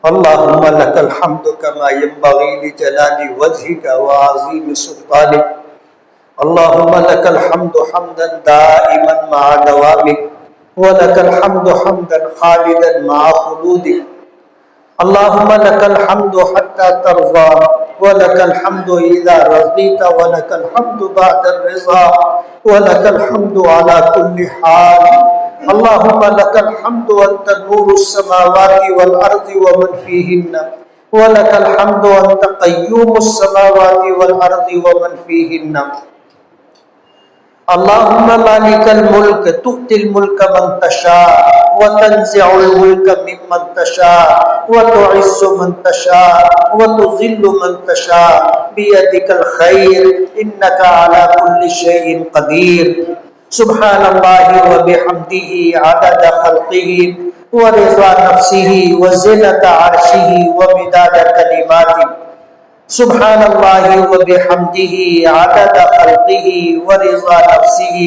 اللهم لك الحمد كما ينبغي لجلال وجهك وعظيم سلطانك. اللهم لك الحمد حمدا دائما مع دوامك، ولك الحمد حمدا خالدا مع خلودك. اللهم لك الحمد حتى ترضى، ولك الحمد إذا رضيت، ولك الحمد بعد الرضا، ولك الحمد على كل حال. اللهم لك الحمد وأنت نور السماوات والأرض ومن فيهن، ولك الحمد وأنت قيوم السماوات والأرض ومن فيهن. اللهم مالك الملك تؤتي الملك من تشاء، وتنزع الملك ممن تشاء، وتعز من تشاء، وتذل من تشاء، بيدك الخير إنك على كل شيء قدير. سبحان الله وبحمده عدد خلقه ورضا نفسه وزنة عرشه ومداد كلماته. سبحان الله وبحمده عدد خلقه ورضا نفسه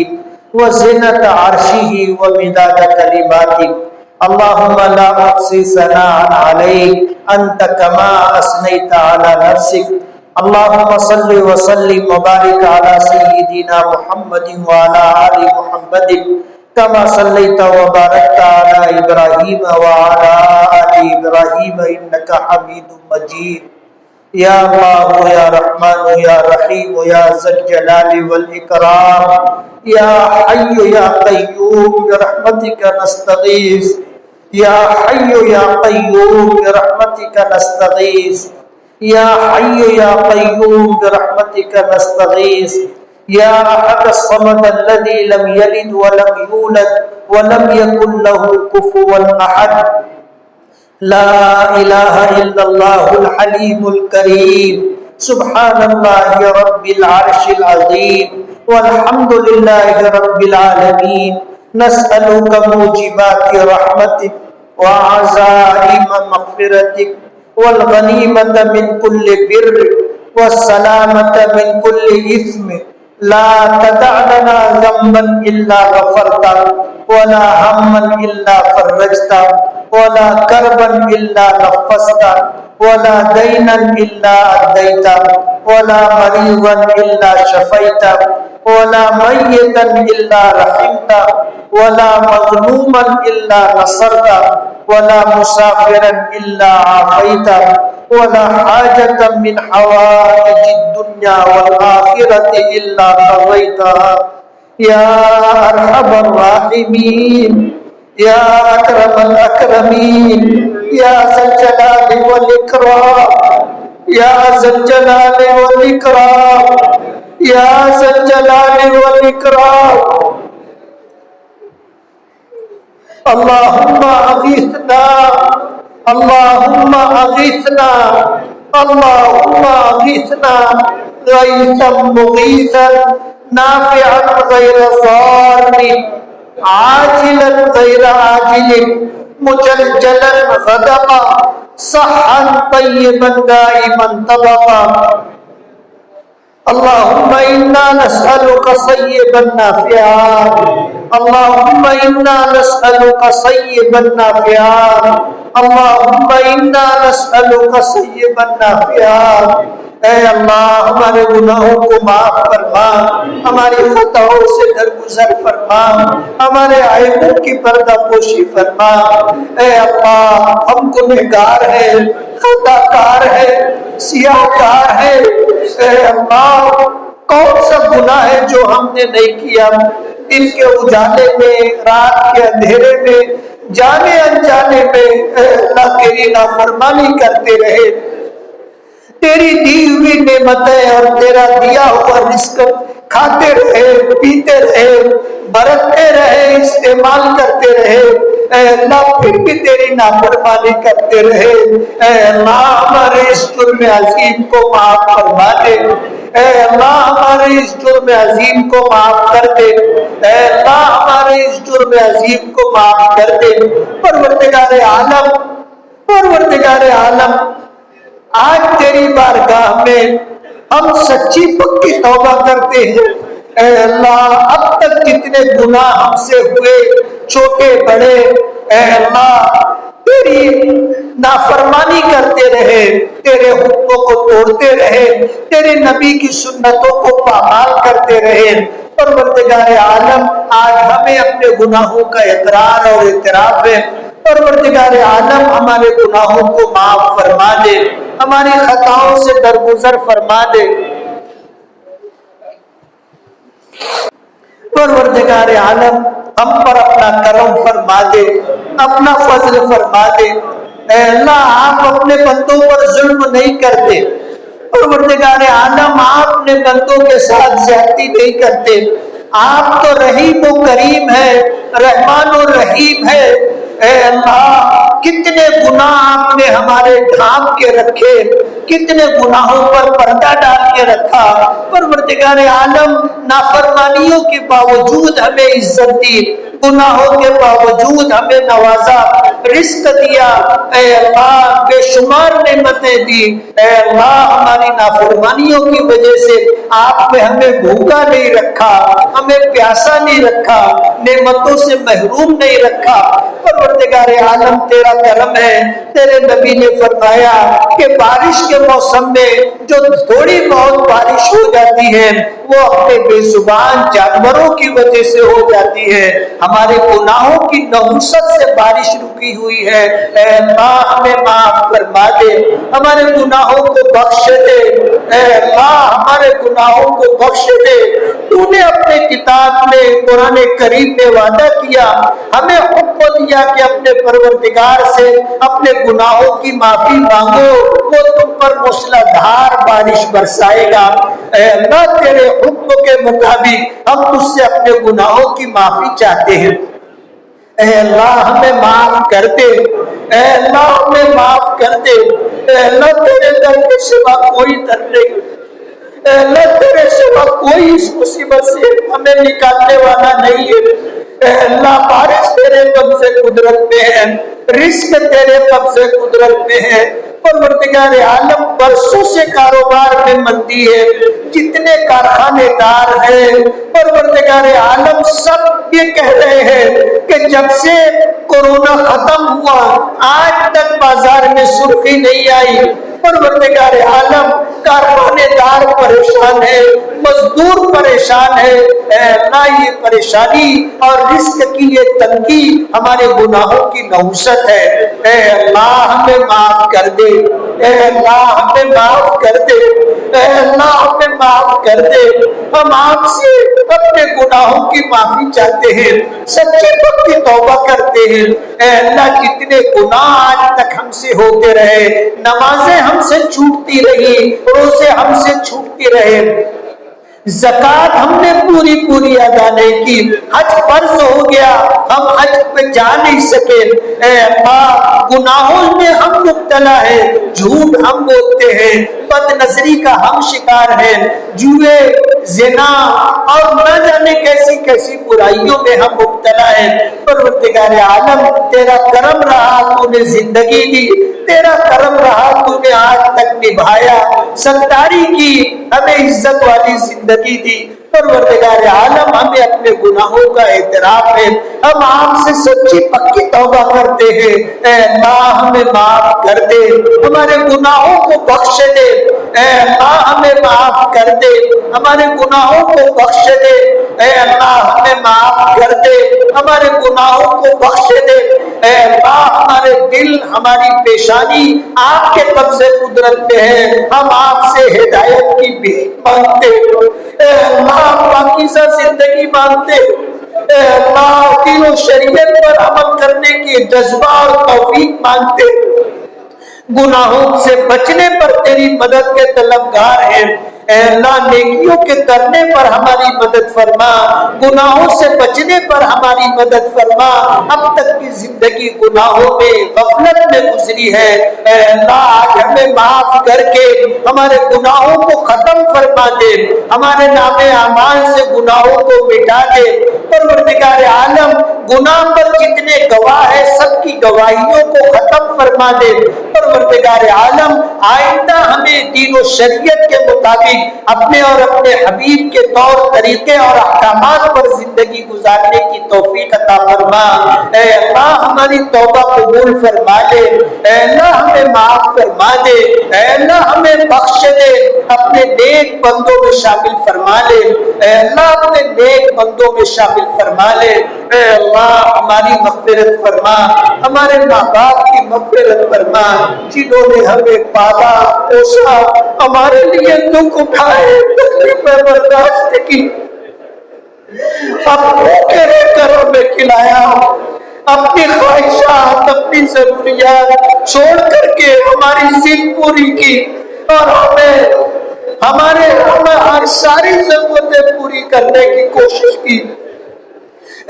وزنة عرشه ومداد كلماته. اللهم لا أحصي ثناء عليك أنت كما أثنيت على نفسك. اللهم صل وسلم وبارك على سيدنا محمد وعلى آل محمد كما صليت وباركت على إبراهيم وعلى آل إبراهيم إنك حميد مجيد. یا اللہ یا رحمان یا رحیم یا ذا الجلال والإکرام، یا حی یا قیوم برحمتک نستغیث، یا حی یا قیوم برحمتک نستغیث، یا حی یا قیوم برحمتک نستغیث. یا احد الصمد الذی لم یلد ولم یولد ولم یکن له کفوا احد. لا الہ الا اللہ الحلیم الکریم. سبحان اللہ رب العرش العظیم والحمد للہ رب العالمین. نسألک موجبات رحمتک وعزائم مغفرتک والغنیمت من کل بر والسلامت من کل اثم. لا تدع لنا ذنبا الا غفرتا، ولا ہما الا فرجتا، ولا كربا إلا نفستا، ولا دينا إلا أديتا، ولا مريضا إلا شفيتا، ولا ميتا إلا رحمتا، ولا مظلوما إلا نصرتا، ولا مسافرا إلا عافيتا، ولا حاجة من حوائج الدنيا والآخرة إلا قضيتها يا أرحم الراحمين، یا اکرم الاکرمین، یا ذا الجلال والاکرام، یا ذا الجلال والاکرام، یا ذا الجلال والاکرام. اللہم اغیثنا، اللہم اغیثنا، اللہم اغیثنا غیثا مغیثا نافعا غیر ضار، عاجلا غیر عاجل، مجلجلا غدقا، صحا طیبا دائما طبقا. اللهم إنا نسألك صيبا نافعا، اللهم إنا نسألك صيبا نافعا، اللهم إنا نسألك صيبا نافعا. اے اللہ ہمارے گناہوں کو معاف فرما، ہماری خطاؤں سے درگزر فرما، ہمارے عیبوں کی پردہ پوشی فرما. اے اللہ ہم گنہگار ہیں، خطا کار ہیں، سیاہ کار ہیں. اے اللہ کون سا گناہ ہے جو ہم نے نہیں کیا؟ دن کے اجالے میں، رات کے اندھیرے میں، جانے انجانے میں اے اللہ تیری نافرمانی کرتے رہے، تیری دی ہوئی نعمتیں اور تیرا دیا ہوا رزق کھاتے رہے، پیتے رہے، برتتے رہے، استعمال کرتے رہے. اے اللہ پھر بھی تیری نافرمانی کرتے رہے. اے اللہ ہمارے اس جرم عظیم کو معاف فرما دے. اے اللہ ہمارے اس جرم عظیم کو معاف کر دے. اے اللہ ہمارے اس جرم عظیم کو معاف کر دے. پروردگار عالم، پروردگار عالم، آج تیری بارگاہ میں ہم سچی پکی توبہ کرتے ہیں. اے اللہ اب تک جتنے گناہ ہم سے ہوئے، چھوٹے بڑے، اے اللہ تیری نافرمانی کرتے رہے، تیرے حکموں کو توڑتے رہے، تیرے نبی کی سنتوں کو پامال کرتے رہے۔ پروردگار عالم آج ہمیں اپنے گناہوں کا اقرار اور اعتراف ہے۔ پروردگار عالم ہمارے گناہوں کو معاف فرما دے، ہماری خطاؤں سے درگزر فرما دے۔ پروردگار عالم ہم پر اپنا کرم فرما دے، اپنا فضل فرما دے۔ اے اللہ آپ اپنے بندوں پر ظلم نہیں کرتے، پروردگار عالم آپ اپنے بندوں کے ساتھ زیادتی نہیں کرتے۔ آپ تو رحیم و کریم ہے، رحمان و رحیم ہے۔ اے اللہ کتنے گناہ آپ نے ہمارے ڈھانپ کے رکھے، کتنے گناہوں پر پردہ ڈال کے رکھا۔ پروردگار عالم نافرمانیوں کے باوجود ہمیں عزت دی، گناہوں کے باوجود ہمیں نوازا، رزق دیا۔ اے اللہ بے شمار نعمتیں دی۔ اے اللہ ہماری نافرمانیوں کی وجہ سے آپ نے ہمیں بھوکا نہیں رکھا، ہمیں پیاسا نہیں رکھا، نعمتوں سے محروم نہیں رکھا۔ پروردگار عالم تیرا کرم ہے۔ تیرے نبی نے فرمایا کہ بارش کے موسم میں جو تھوڑی بہت بارش ہو جاتی ہے وہ اپنے بے زبان جانوروں کی وجہ سے ہو جاتی ہے، ہمارے گناہوں کی نحوست سے بارش رکی ہوئی ہے۔ اے اللہ ہمیں معاف فرما دے، ہمارے گناہوں کو بخش دے۔ اے اللہ ہمارے گناہوں کو بخش دے۔ تو نے اپنے کتاب میں قرآن کریم میں وعدہ کیا، ہمیں حکم دیا کہ اپنے پروردگار سے اپنے گناہوں کی معافی مانگو، وہ تم پر موسلادھار بارش برسائے گا۔ اے اللہ تیرے حکم کے مطابق ہم تجھ سے اپنے گناہوں کی معافی چاہتے ہیں۔ اے اللہ ہمیں معاف کر دے، اے اللہ ہمیں معاف کر دے۔ اے اللہ تیرے در کے سوا کوئی در نہیں، اے اللہ تیرے سوا کوئی اس مصیبت سے ہمیں نکالنے والا نہیں ہے۔ اے اللہ بارش تیرے قبضے قدرت میں ہے، رزق تیرے قبضے قدرت میں ہے۔ پروردگار عالم برسوں سے کاروبار میں مندی ہے، جتنے کارخانے دار ہیں پروردگار عالم سب یہ کہہ رہے ہیں کہ جب سے کورونا ختم ہوا آج تک بازار میں سرخی نہیں آئی۔ پروردگار عالم کارخانے دار پریشان ہے، مزدور پریشان ہے۔ اے اللہ یہ پریشانی اور رزق کی یہ تنگی ہمارے گناہوں کی نحوست ہے۔ اے اللہ ہمیں معاف کر دے، اے اللہ ہمیں معاف کر دے، اے اللہ ہمیں معاف کر دے۔ ہم آپ سے اپنے گناہوں کی معافی چاہتے ہیں، سچی پکی توبہ کرتے ہیں۔ اے اللہ جتنے گناہ آج تک ہم سے ہوتے رہے، نمازیں ہم سے چھوٹتی رہی، روزے ہم سے چھوٹتی رہے، زکوٰۃ ہم نے پوری ادا نہیں کی، حج فرض ہو گیا ہم حج پہ جا نہیں سکے۔ اے اللہ گناہوں میں ہم مبتلا ہیں، جھوٹ ہم بولتے ہیں، بد نظری کا ہم شکار ہیں، جوئے زنا اور نہ جانے کیسی کیسی برائیوں میں ہم مبتلا ہیں۔ پروردگار عالم تیرا کرم رہا تو نے زندگی دی، تیرا کرم رہا تو نے آج تک نبھایا، ستاری کی ہمیں عزت والی زندگی دی۔ پروردگار عالم ہمیں اپنے گناہوں کا اعتراف ہے، ہم آپ سے سچی پکی توبہ کرتے ہیں۔ اے اللہ ہمیں معاف کر دے، ہمارے گناہوں کو بخش دے۔ اے اللہ ہمیں معاف کر دے، ہمارے گناہوں کو بخش دے۔ اے اللہ ہمیں معاف کر دے، ہمارے گناہوں کو بخش دے۔ اے اللہ ہمارے دل ہماری پیشانی آپ کے قبضے قدرت میں ہے، ہم آپ سے ہدایت کی بھیک مانگتے۔ اے اللہ پاکیزہ زندگی مانگتے۔ اے اللہ دین و شریعت پر عمل کرنے کی جذبہ اور توفیق مانگتے۔ گناہوں سے بچنے پر تیری مدد کے طلبگار ہیں۔ اے اللہ نیکیوں کے کرنے پر ہماری مدد فرما، گناہوں سے بچنے پر ہماری مدد فرما۔ اب تک کی زندگی گناہوں میں غفلت میں گزری ہے، اے اللہ آج ہمیں معاف کر کے ہمارے گناہوں کو ختم فرما دے، ہمارے نام اعمال سے گناہوں کو مٹا دے۔ پروردگار عالم گناہ پر جتنے گواہ ہیں سب کی گواہیوں کو ختم فرما دے۔ پروردگار عالم آئندہ ہمیں دین و شریعت کے مطابق اپنے اور اپنے حبیب کے طور طریقے اور احکامات پر زندگی گزارنے کی توفیق عطا فرما۔ اے اللہ ہماری توبہ قبول فرما لے، اے اللہ ہمیں معاف فرما دے، اے اللہ ہمیں بخش دے، اپنے نیک بندوں میں شامل فرما لے، اے اللہ اپنے نیک بندوں میں شامل فرما لے۔ اے اللہ ہماری مغفرت فرما، ہمارے ماں باپ کی مغفرت فرما، جنہوں نے ہمیں پالا پوسا، ہمارے لیے دکھ اٹھائے، تکلیفیں برداشت کی، اب بھوکے رہ کر ہمیں کھلایا، اپنی خواہشات اپنی ضروریات چھوڑ کر کے ہماری ضد پوری کی اور ہمیں ہر ساری ضرورتیں پوری کرنے کی کوشش کی۔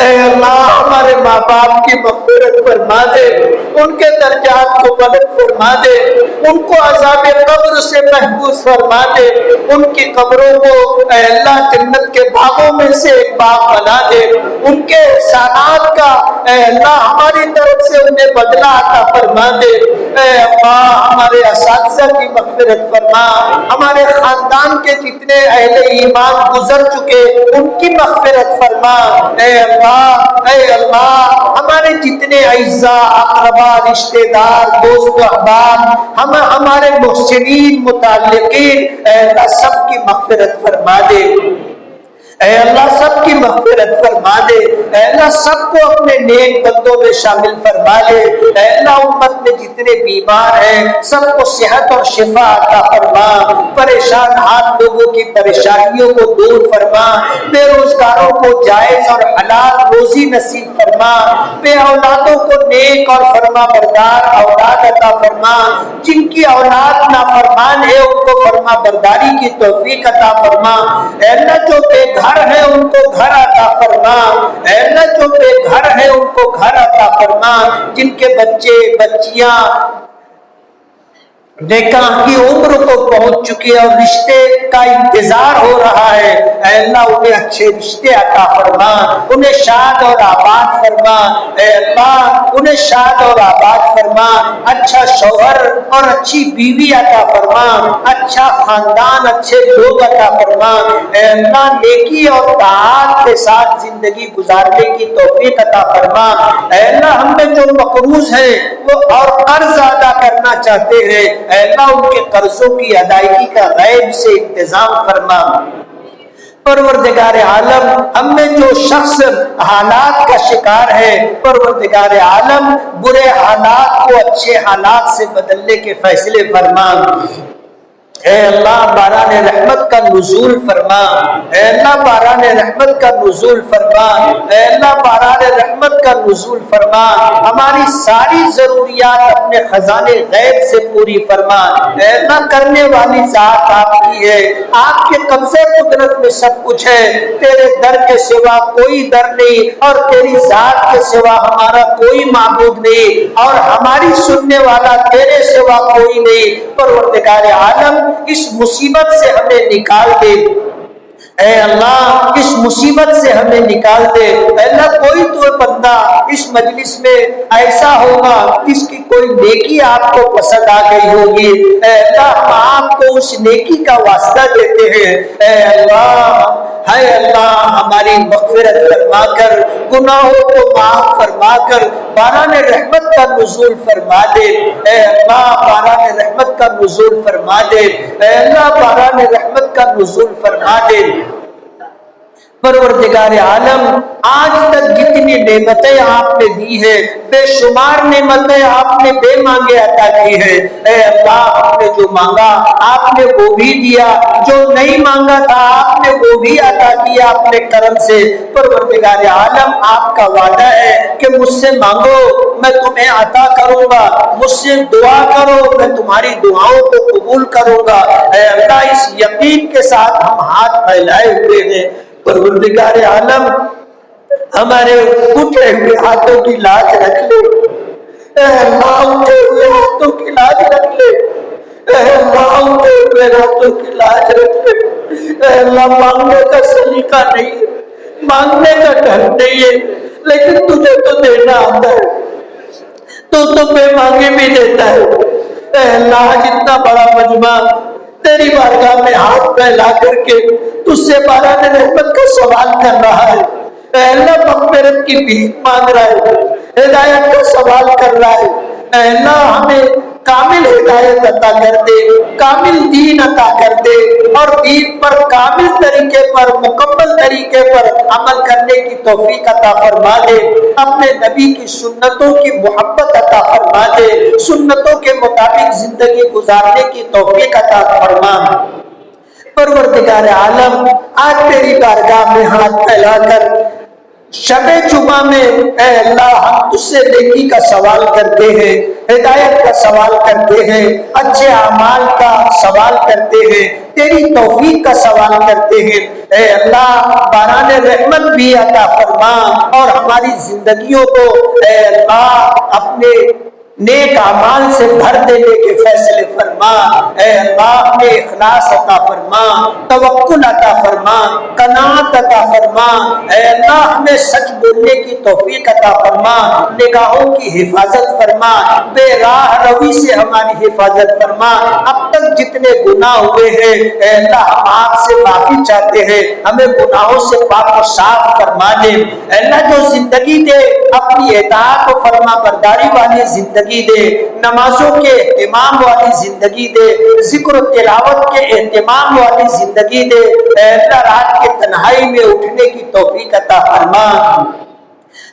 اے اللہ ہمارے ماں باپ کی مغفرت فرما دے، ان کے درجات کو بلند فرما دے، ان کو عذاب قبر سے محفوظ فرما دے، ان کی قبروں کو اے اللہ جنت کے باغوں میں سے ایک باغ بنا دے، ان کے احسانات کا اے اللہ ہماری طرف سے انہیں بدلہ عطا فرما دے۔ اے اللہ ہمارے اساتذہ کی مغفرت فرما، ہمارے خاندان کے جتنے اہل ایمان گزر چکے ان کی مغفرت فرما۔ اے اللہ ہمارے جتنے اعزاء اقربا رشتہ دار دوست احباب ہمارے محسنین متعلقین اے اللہ سب کی مغفرت فرما دے، اے اللہ سب کی مغفرت فرما دے، اے اللہ سب کو اپنے نیک بندوں میں شامل فرما لے، اے اللہ امت میں جتنے بیمار ہیں سب کو صحت اور شفا عطا فرما، پریشان حال لوگوں کی پریشانیوں کو دور فرما، بے روزگاروں کو جائز اور حلال روزی نصیب فرما، بے اولادوں کو نیک اور فرما بردار اولاد عطا فرما، جن کی اولاد نافرمان ہے ان کو فرما برداری کی توفیق عطا فرما، اے اللہ جو بے گھر ہے ان کو گھر عطا فرما، اے اللہ جو بے گھر ہے ان کو گھر عطا فرما، جن کے بچے بچیاں نکاح کی عمر کو پہنچ چکی ہے اور رشتے کا انتظار ہو رہا ہے، اے اللہ انہیں اچھے رشتے عطا فرما، انہیں شاد اور آباد فرما، اے اللہ انہیں شاد اور آباد فرما، اچھا شوہر اور اچھی بیوی عطا فرما، اچھا خاندان اچھے لوگ عطا فرما، اے اللہ نیکی اور طاعات کے ساتھ زندگی گزارنے کی توفیق عطا فرما، اے اللہ ہم میں جو مقروض ہیں وہ اور قرض ادا کرنا چاہتے ہیں اے اللہ ان کے قرضوں کی ادائیگی کا غیب سے انتظام فرما۔ پروردگار عالم ہم میں جو شخص حالات کا شکار ہے پروردگار عالم برے حالات کو اچھے حالات سے بدلنے کے فیصلے فرما۔ اے اللہ باران رحمت کا نزول فرما، اے اللہ باران رحمت کا نزول فرما، اے اللہ باران رحمت کا نزول فرما، ہماری ساری ضروریات اپنے خزانے غیب سے پوری فرما، اے اللہ کرنے والی ذات آپ کی ہے، آپ کے قبضے قدرت میں سب کچھ ہے، تیرے در کے سوا کوئی در نہیں اور تیری ذات کے سوا ہمارا کوئی معبود نہیں اور ہماری سننے والا تیرے سوا کوئی نہیں۔ پروردگار عالم اس مصیبت سے ہمیں نکال دے، اے اللہ اس مصیبت سے ہمیں نکال دے، اے اللہ کوئی تو بندہ اس مجلس میں ایسا ہوگا جس کی کوئی نیکی آپ کو پسند آ گئی ہوگی، اے اللہ ہم آپ کو اس نیکی کا واسطہ دیتے ہیں، اے اللہ ہماری مغفرت فرما کر گناہوں کو معاف فرما کر باران رحمت کا نزول فرما دے، اے اللہ باران رحمت کا نزول فرما دے، اے اللہ باران رحمت کا نزول فرما دے۔ پروردگار عالم آج تک جتنی نعمتیں آپ نے دی ہیں بے شمار نعمتیں آپ نے بے مانگے عطا کی ہیں، اے اللہ ہم نے جو مانگا آپ نے وہ بھی دیا، جو نہیں مانگا تھا آپ نے وہ بھی عطا کیا اپنے کرم سے۔ پروردگار عالم آپ کا وعدہ ہے کہ مجھ سے مانگو میں تمہیں عطا کروں گا، مجھ سے دعا کرو میں تمہاری دعاؤں کو قبول کروں گا، اے اللہ اس یقین کے ساتھ ہم ہاتھ پھیلائے ہوئے ہیں۔ پروردگار عالم ہمارے اٹھے ہوئے ہاتھوں کی لاج رکھ لے، اے اللہ اٹھے ہوئے ہاتھوں کی لاج رکھ لے، اے اللہ اٹھے ہوئے ہاتھوں کی لاج رکھ لے، اے اللہ مانگنے کا سلیقہ نہیں، مانگنے کا ڈھنگ نہیں ہے لیکن تجھے تو دینا آتا ہے، تو بے مانگے بھی دیتا ہے۔ اے اللہ جتنا بڑا مجمع تیری بارگاہ میں ہاتھ پھیلا کر کے تجھ سے باران رحمت کا سوال کر رہا ہے۔ اے اللہ مغفرت کی بھیک مانگ رہا ہے، ہدایت کا سوال کر رہا ہے۔ اے اللہ ہمیں کامل ہدایت عطا کر دے، کامل دین عطا کر دے، اور دین پر کامل طریقے پر، مکمل طریقے پر عمل کرنے کی توفیق عطا فرما دے۔ اپنے نبی کی سنتوں کی محبت عطا فرما دے، سنتوں کے مطابق زندگی گزارنے کی توفیق عطا فرما۔ پروردگار عالم، آج تیری بارگاہ میں ہاتھ پھیلا کر شب جمعہ میں اے اللہ ہم تجھ سے نیکی کا سوال کرتے ہیں، ہدایت کا سوال کرتے ہیں، اچھے اعمال کا سوال کرتے ہیں، تیری توفیق کا سوال کرتے ہیں۔ اے اللہ باران رحمت بھی عطا فرما، اور ہماری زندگیوں کو اے اللہ اپنے نیک اعمال سے بھر دینے کے فیصلے فرما۔ اے اللہ ہمیں اخلاص عطا فرما، توکل عطا فرما، قناعت عطا فرما۔ اے اللہ ہمیں سچ بولنے کی توفیق عطا فرما، نگاہوں کی حفاظت فرما، بے راہ روی سے ہماری حفاظت فرما۔ اب تک جتنے گناہ ہوئے ہیں اے اللہ ہم آپ سے معافی چاہتے ہیں، ہمیں گناہوں سے پاک و صاف فرما دے۔ اے اللہ جو زندگی دے اپنی اطاعت و فرما برداری والی زندگی دے، نمازوں کے اہتمام والی زندگی دے، ذکر و تلاوت کے اہتمام والی زندگی دے۔ اے اللہ رات کے تنہائی میں اٹھنے کی توفیق عطا فرما،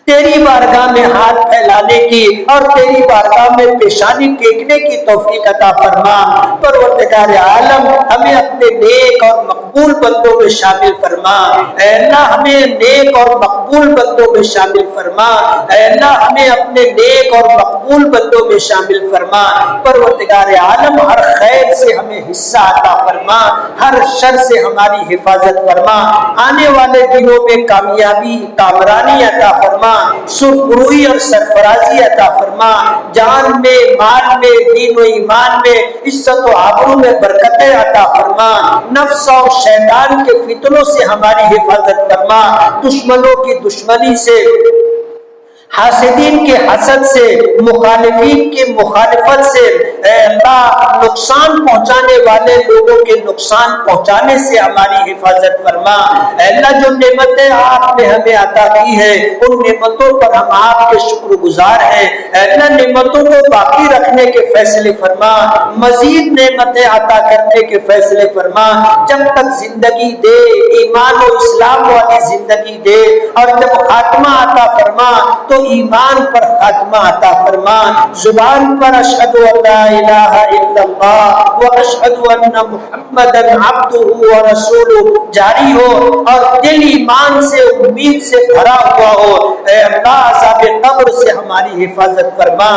تیری بارگاہ میں ہاتھ پھیلانے کی اور تیری بارگاہ میں پیشانی ٹیکنے کی توفیق عطا فرما۔ پروردگار عالم ہمیں اپنے نیک اور مقبول بندوں میں شامل فرما۔ اے اللہ ہمیں نیک اور مقبول بندوں میں شامل فرما۔ اے اللہ ہمیں اپنے نیک اور مقبول بندوں میں شامل فرما۔ پروردگار عالم ہر خیر سے ہمیں حصہ عطا فرما، ہر شر سے ہماری حفاظت فرما۔ آنے والے دنوں میں کامیابی، کامرانی عطا فرما، سرخروئی اور سرفرازی عطا فرما، جان میں، مال میں، دین و ایمان میں، عزت و آبرو میں برکتیں عطا فرما۔ نفس اور شیطان کے فتنوں سے ہماری حفاظت فرما، دشمنوں کی دشمنی سے، حاسدین کے حسد سے، مخالفین کی مخالفت سے، اے اللہ نقصان پہنچانے والے لوگوں کے نقصان پہنچانے سے ہماری حفاظت فرما۔ اے اللہ جو نعمتیں آپ نے ہمیں عطا کی ہیں ان نعمتوں پر ہم آپ کے شکر گزار ہیں۔ اے اللہ نعمتوں کو باقی رکھنے کے فیصلے فرما، مزید نعمتیں عطا کرنے کے فیصلے فرما۔ جب تک زندگی دے ایمان و اسلام والی زندگی دے، اور جب خاتمہ عطا فرما تو ایمان پر خاتمہ عطا فرما۔ زبان پر اشہد ان لا الہ الا اللہ و اشہد ان محمدا عبدہ و رسولہ جاری ہو، اور دل ایمان سے، امید سے بھرا ہوا ہو۔ اے اللہ عذاب قبر سے ہماری حفاظت فرما،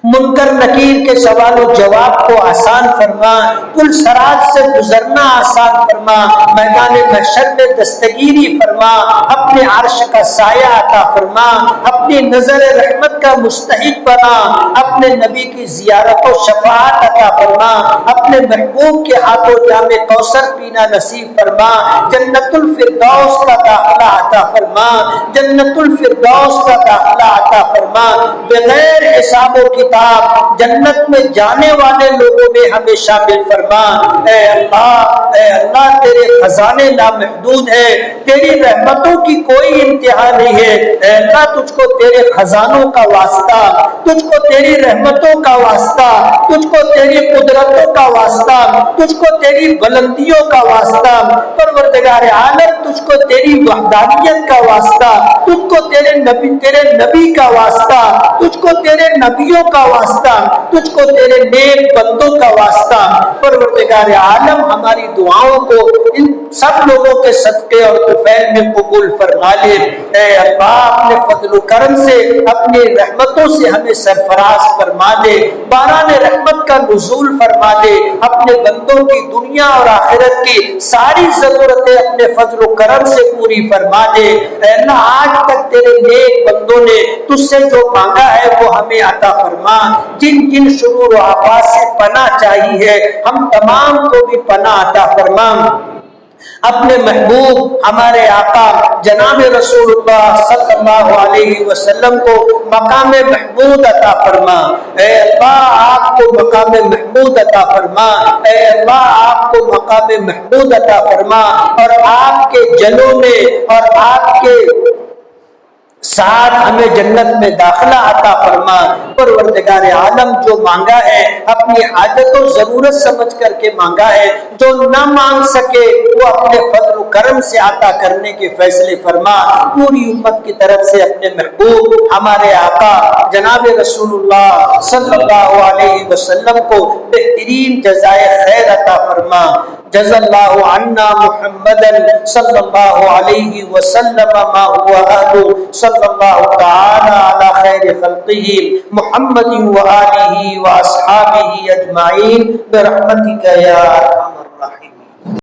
منکر نکیر کے سوال و جواب کو آسان فرما، پل صراط سے گزرنا آسان فرما، میدان محشر میں دستگیری فرما، اپنے عرش کا سایہ عطا فرما، اپنی نظر رحمت کا مستحق بنا، اپنے نبی کی زیارت و شفاعت عطا فرما، اپنے محبوب کے ہاتھوں جام کوثر پینا نصیب فرما، جنت الفردوس کا داخلہ عطا فرما، جنت الفردوس کا داخلہ عطا فرما، بغیر حساب و کتاب جنت میں جانے والے لوگوں میں ہمیں شامل فرما۔ اے اللہ تیرے خزانے لامحدود ہیں، تیری رحمتوں کی کوئی انتہا نہیں ہے۔ اے اللہ تجھ کو تیرے خزانوں کا واسطہ، تجھ کو تیری رحمتوں کا واسطہ، تجھ کو تیری قدرتوں کا واسطہ، تجھ کو تیری بلندیوں کا واسطہ، پروردگار عالم تجھ کو تیری وحدانیت کا واسطہ، تجھ کو تیرے نبی کا واسطہ، تجھ کو تیرے نبیوں کا واسطہ، تجھ کو تیرے نیک بندوں کا واسطہ۔ پروردگار عالم ہماری دعاؤں کو ان سب لوگوں کے صدقے اور طفیل میں قبول فرما لے۔ اے اللہ اپنے فضل و کرم سے، اپنی رحمتوں سے ہمیں سرفراز فرما دے، باران رحمت کا نزول فرما دے، اپنے بندوں کی دنیا اور آخرت کی ساری ضرورتیں اپنے فضل و کرم سے پوری فرما دے۔ اے اللہ آج تک تیرے نیک بندوں نے تجھ سے جو مانگا ہے وہ ہمیں عطا فرما، جن جن شرور و آفات سے پناہ چاہیے ہم تمام کو بھی پناہ عطا فرما۔ اپنے محبوب ہمارے آقا جناب رسول اللہ صلی اللہ علیہ وسلم کو مقام محمود عطا فرما۔ اے اللہ آپ کو مقام محمود عطا فرما، اے اللہ آپ کو مقام محمود عطا فرما، اور آپ کے جلوں میں اور آپ کے ساتھ ہمیں جنت میں داخلہ عطا فرما۔ پروردگار عالم جو مانگا ہے اپنی حاجت و ضرورت سمجھ کر کے مانگا ہے، جو نہ مانگ سکے وہ اپنے فضل و کرم سے عطا کرنے کے فیصلے فرما۔ پوری امت کی طرف سے اپنے محبوب ہمارے آقا جناب رسول اللہ صلی اللہ علیہ وسلم کو بہترین جزائے خیر عطا فرما۔ جزا اللہ عنا محمدا صلی اللہ علیہ وسلم ما هو اہل، صلی اللہ تعالی علی خیر خلقہ محمد و آلہ و اصحابہ اجمعین برحمتک یا